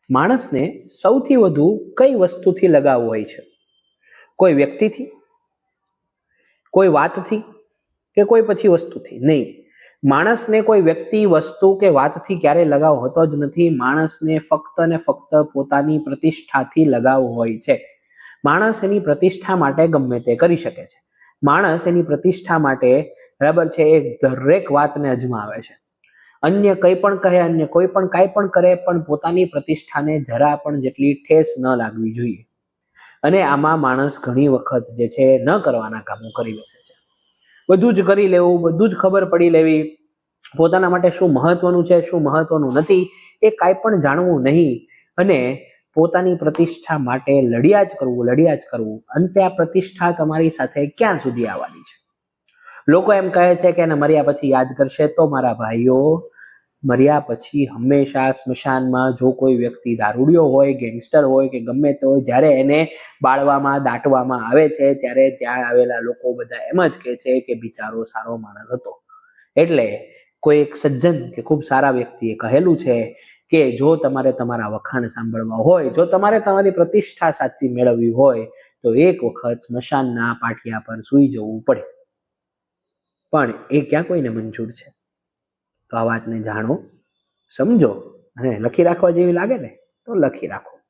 માણસને સૌથી વધુ કઈ વસ્તુથી લગાવ હોય છે? કોઈ વ્યક્તિથી, કોઈ વાતથી, કે કોઈ પછી વસ્તુથી? નહીં, માણસને કોઈ વ્યક્તિ, વસ્તુ કે વાતથી ક્યારે લગાવ હોતો જ નથી. માણસને ફક્ત ને ફક્ત પોતાની પ્રતિષ્ઠાથી લગાવ હોય છે. માણસ એની પ્રતિષ્ઠા માટે ગમે તે કરી શકે છે. માણસ એની પ્રતિષ્ઠા માટે, બરાબર છે, એ દરેક વાતને અજમાવે છે. અન્ય કંઈ પણ કહે, અન્ય કોઈ પણ કાંઈ પણ કરે, પણ પોતાની પ્રતિષ્ઠાને જરા પણ જેટલી ઠેસ ન લાગવી જોઈએ. અને આમાં માણસ ઘણી વખત જે છે ન કરવાના કામો કરી બેસે છે. બધું જ કરી લેવું, બધું જ ખબર પડી લેવી, પોતાના માટે શું મહત્વનું છે, શું મહત્વનું નથી, એ કાંઈ પણ જાણવું નહીં, અને પોતાની પ્રતિષ્ઠા માટે લડ્યા જ કરવું. અંતે આ પ્રતિષ્ઠા તમારી સાથે ક્યાં સુધી આવવાની છે? લોકો એમ કહે છે કે એને મર્યા પછી યાદ કરશે. તો મારા ભાઈઓ, મર્યા પછી હંમેશા સ્મશાનમાં જો કોઈ વ્યક્તિ દારૂડિયો હોય, ગેંગસ્ટર હોય કે ગમે તે હોય, જ્યારે એને બાળવામાં, દાટવામાં આવે છે, ત્યારે ત્યાં આવેલા લોકો બધા એમ જ કહે છે કે બિચારો સારો માણસ હતો. એટલે કોઈ એક સજ્જન કે ખૂબ સારા વ્યક્તિએ કહેલું છે કે જો તમારે તમારા વખાણ સાંભળવા હોય, જો તમારે તમારી પ્રતિષ્ઠા સાચી મેળવવી હોય, તો એક વખત સ્મશાનના પાટિયા પર સૂઈ જવું પડે. પણ એ ક્યાં કોઈને મંજૂર છે? તો આ વાતને જાણો, સમજો, અને લખી રાખવા જેવી લાગે ને તો લખી રાખો.